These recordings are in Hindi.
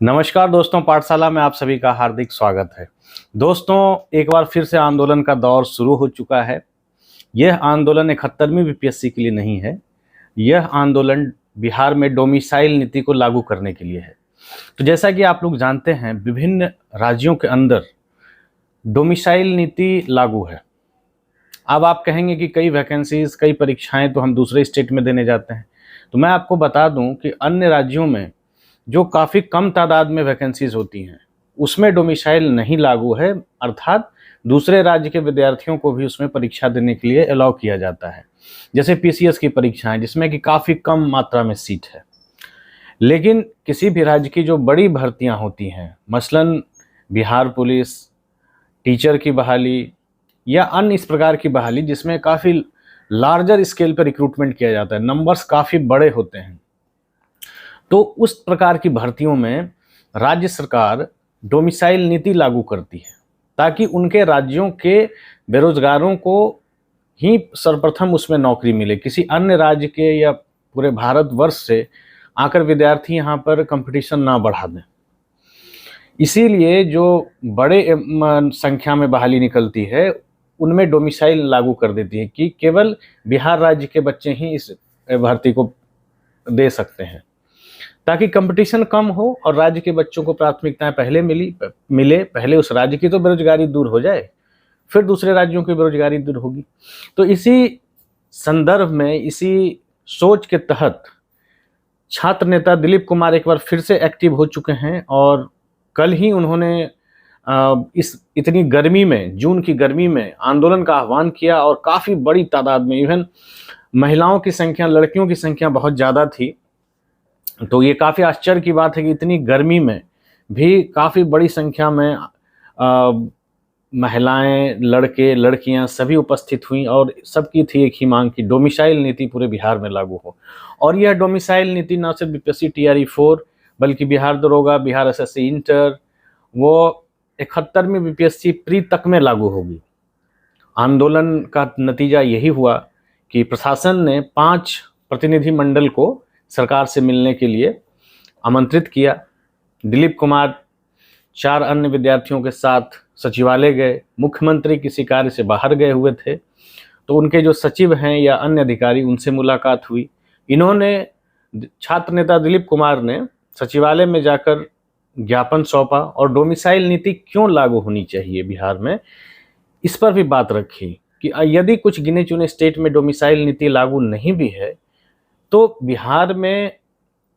नमस्कार दोस्तों, पाठशाला में आप सभी का हार्दिक स्वागत है। दोस्तों, एक बार फिर से आंदोलन का दौर शुरू हो चुका है। यह आंदोलन 71वीं बीपीएससी के लिए नहीं है। यह आंदोलन बिहार में डोमिसाइल नीति को लागू करने के लिए है। तो जैसा कि आप लोग जानते हैं, विभिन्न राज्यों के अंदर डोमिसाइल नीति लागू है। अब आप कहेंगे कि कई वैकेंसीज, कई परीक्षाएं तो हम दूसरे स्टेट में देने जाते हैं। तो मैं आपको बता दूं कि अन्य राज्यों में जो काफ़ी कम तादाद में वैकेंसीज होती हैं, उसमें डोमिसाइल नहीं लागू है, अर्थात दूसरे राज्य के विद्यार्थियों को भी उसमें परीक्षा देने के लिए अलाउ किया जाता है। जैसे पीसीएस की परीक्षाएं, जिसमें कि काफ़ी कम मात्रा में सीट है। लेकिन किसी भी राज्य की जो बड़ी भर्तियां होती हैं, मसलन बिहार पुलिस, टीचर की बहाली या अन्य इस प्रकार की बहाली, जिसमें काफ़ी लार्जर स्केल पर रिक्रूटमेंट किया जाता है, नंबर्स काफ़ी बड़े होते हैं, तो उस प्रकार की भर्तियों में राज्य सरकार डोमिसाइल नीति लागू करती है, ताकि उनके राज्यों के बेरोजगारों को ही सर्वप्रथम उसमें नौकरी मिले। किसी अन्य राज्य के या पूरे भारतवर्ष से आकर विद्यार्थी यहाँ पर कंपटीशन ना बढ़ा दें। इसीलिए जो बड़े संख्या में बहाली निकलती है, उनमें डोमिसाइल लागू कर देती है कि केवल बिहार राज्य के बच्चे ही इस भर्ती को दे सकते हैं, ताकि कंपटीशन कम हो और राज्य के बच्चों को प्राथमिकताएं पहले मिले। पहले उस राज्य की तो बेरोजगारी दूर हो जाए, फिर दूसरे राज्यों की बेरोजगारी दूर होगी। तो इसी संदर्भ में, इसी सोच के तहत छात्र नेता दिलीप कुमार एक बार फिर से एक्टिव हो चुके हैं और कल ही उन्होंने इस इतनी गर्मी में, जून की गर्मी में आंदोलन का आह्वान किया और काफ़ी बड़ी तादाद में, इवन महिलाओं की संख्या, लड़कियों की संख्या बहुत ज़्यादा थी। तो ये काफ़ी आश्चर्य की बात है कि इतनी गर्मी में भी काफ़ी बड़ी संख्या में महिलाएं, लड़के, लड़कियां सभी उपस्थित हुई और सबकी थी एक ही मांग कि डोमिसाइल नीति पूरे बिहार में लागू हो। और यह डोमिसाइल नीति न सिर्फ बीपीएससी टीआरई 4 बल्कि बिहार दरोगा, बिहार एसएससी इंटर, वो 71वीं बीपीएससी प्री तक में लागू होगी। आंदोलन का नतीजा यही हुआ कि प्रशासन ने 5 प्रतिनिधि मंडल को सरकार से मिलने के लिए आमंत्रित किया। दिलीप कुमार 4 अन्य विद्यार्थियों के साथ सचिवालय गए। मुख्यमंत्री किसी कार्य से बाहर गए हुए थे, तो उनके जो सचिव हैं या अन्य अधिकारी, उनसे मुलाकात हुई। इन्होंने, छात्र नेता दिलीप कुमार ने सचिवालय में जाकर ज्ञापन सौंपा और डोमिसाइल नीति क्यों लागू होनी चाहिए बिहार में, इस पर भी बात रखी कि यदि कुछ गिने चुने स्टेट में डोमिसाइल नीति लागू नहीं भी है, तो बिहार में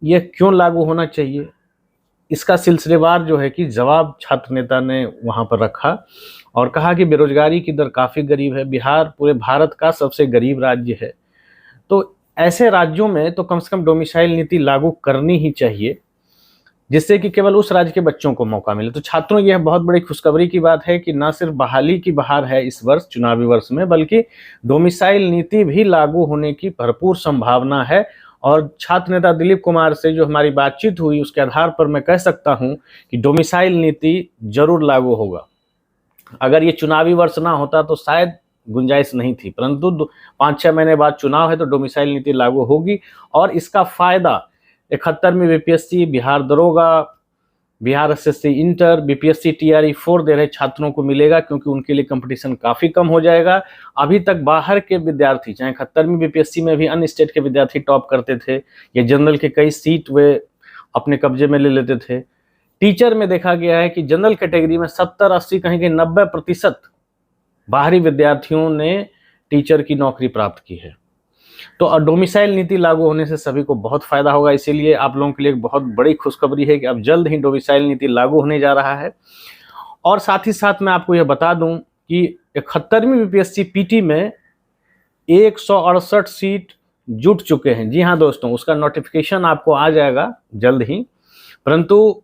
यह क्यों लागू होना चाहिए। इसका सिलसिलेवार जो है कि जवाब छात्र नेता ने वहाँ पर रखा और कहा कि बेरोजगारी की दर काफ़ी गरीब है, बिहार पूरे भारत का सबसे गरीब राज्य है, तो ऐसे राज्यों में तो कम से कम डोमिसाइल नीति लागू करनी ही चाहिए, जिससे कि केवल उस राज्य के बच्चों को मौका मिले। तो छात्रों, यह बहुत बड़ी खुशखबरी की बात है कि न सिर्फ बहाली की बहार है इस वर्ष, चुनावी वर्ष में, बल्कि डोमिसाइल नीति भी लागू होने की भरपूर संभावना है। और छात्र नेता दिलीप कुमार से जो हमारी बातचीत हुई, उसके आधार पर मैं कह सकता हूं कि डोमिसाइल नीति जरूर लागू होगा। अगर ये चुनावी वर्ष ना होता तो शायद गुंजाइश नहीं थी, परंतु 5-6 महीने बाद चुनाव है तो डोमिसाइल नीति लागू होगी और इसका फायदा 71वीं बीपीएससी, बिहार दरोगा, Bihar SSC inter, BPSC TRE 4 दे रहे छात्रों को मिलेगा, क्योंकि उनके लिए कंपटीशन काफ़ी कम हो जाएगा। अभी तक बाहर के विद्यार्थी, चाहे 71वीं बीपीएससी में भी अन्य स्टेट के विद्यार्थी टॉप करते थे, या जनरल के कई सीट वे अपने कब्जे में ले लेते थे। टीचर में देखा गया है कि जनरल कैटेगरी में 70-80, कहीं कहीं 90% बाहरी विद्यार्थियों ने टीचर की नौकरी प्राप्त की है। तो डोमिसाइल नीति लागू होने से सभी को बहुत फायदा होगा। इसीलिए आप लोगों के लिए एक बहुत बड़ी खुशखबरी है कि अब जल्द ही डोमिसाइल नीति लागू होने जा रहा है। और साथ ही साथ मैं आपको यह बता दूं कि 71वीं बीपीएससी पीटी में 168 सीट जुट चुके हैं। जी हाँ दोस्तों, उसका नोटिफिकेशन आपको आ जाएगा जल्द ही, परंतु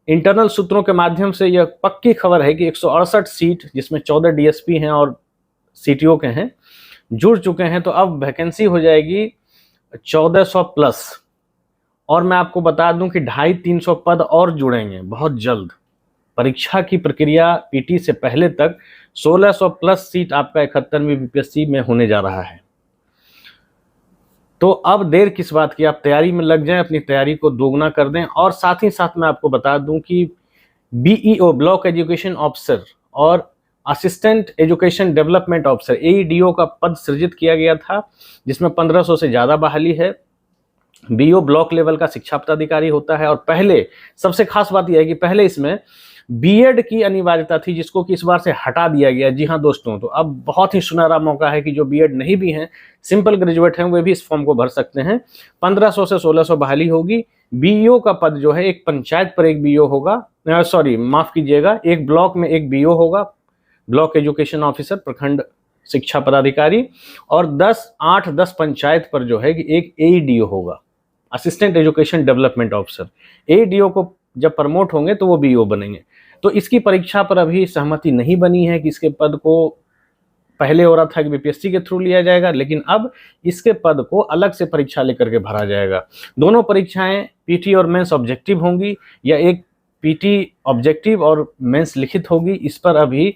इंटरनल सूत्रों के माध्यम से यह पक्की खबर है कि 168 सीट, जिसमें 14 डीएसपी हैं और सीटीओ के हैं, जुड़ चुके हैं। तो अब वैकेंसी हो जाएगी 1400 प्लस। और मैं आपको बता दूं कि 250-300 पद और जुड़ेंगे बहुत जल्द। परीक्षा की प्रक्रिया पीटी से पहले तक 1600 प्लस सीट आपका 71वीं बीपीएससी में होने जा रहा है। तो अब देर किस बात की, आप तैयारी में लग जाएं, अपनी तैयारी को दोगुना कर दें। और साथ ही साथ मैं आपको बता दूं कि BEO ब्लॉक एजुकेशन ऑफिसर और assistant education development officer AEDO का पद सृजित किया गया था, जिसमें 1500 से ज़्यादा बहाली है। BEO ब्लॉक लेवल का शिक्षा पदाधिकारी होता है। और पहले सबसे खास बात यह है कि पहले इसमें B.Ed की अनिवार्यता थी, जिसको कि इस बार से हटा दिया गया। जी हाँ दोस्तों, तो अब बहुत ही सुनहरा मौका है कि जो B.Ed नहीं भी हैं, सिंपल ग्रेजुएट हैं, वे भी इस फॉर्म को भर सकते हैं। 1500 से 1600 बहाली होगी। BEO का पद जो है, एक पंचायत पर एक BEO होगा, सॉरी माफ कीजिएगा, एक ब्लॉक में एक BEO होगा, ब्लॉक एजुकेशन ऑफिसर, प्रखंड शिक्षा पदाधिकारी। और 8-10 पंचायत पर जो है कि एक AEDO होगा, assistant education development officer. AEDO को जब प्रमोट होंगे तो वो BEO बनेंगे। तो इसकी परीक्षा पर अभी सहमति नहीं बनी है कि इसके पद को, पहले हो रहा था कि BPSC के थ्रू लिया जाएगा, लेकिन अब इसके पद को अलग से परीक्षा लेकर के भरा जाएगा। दोनों परीक्षाएं PT और मेंस ऑब्जेक्टिव होंगी, या एक PT ऑब्जेक्टिव और मेंस लिखित होगी। इस पर अभी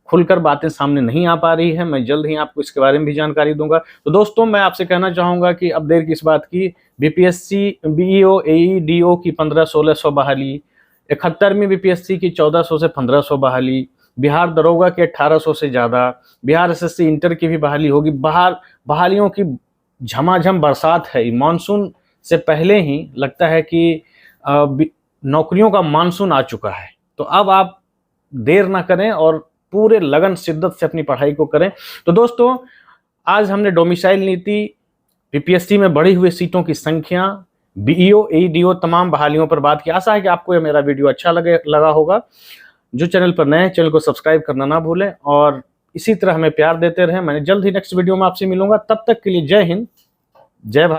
खुलकर बातें सामने नहीं आ पा रही है। मैं जल्द ही आपको इसके बारे में भी जानकारी दूंगा। तो दोस्तों, मैं आपसे कहना चाहूँगा कि अब देर किस बात की, BPSC BEO AEDO की 1500-1600 बहाली, 71वीं BPSC की 1400 से 1500 बहाली, बिहार दरोगा के 1800 से ज़्यादा, बिहार SSC इंटर की भी बहाली होगी। बहालियों की झमाझम बरसात है। मानसून से पहले ही लगता है कि नौकरियों का मानसून आ चुका है। तो अब आप देर ना करें और पूरे लगन शिद्दत से अपनी पढ़ाई को करें। तो दोस्तों, आज हमने डोमिसाइल नीति, BPSC में बढ़ी हुई सीटों की संख्या, BEO AEDO तमाम बहालियों पर बात की। आशा है कि आपको यह मेरा वीडियो अच्छा लगा होगा। जो चैनल पर नए हैं, चैनल को सब्सक्राइब करना ना भूलें और इसी तरह हमें प्यार देते रहें। मैं जल्द ही नेक्स्ट वीडियो में आपसे मिलूंगा। तब तक के लिए जय हिंद, जय भारत।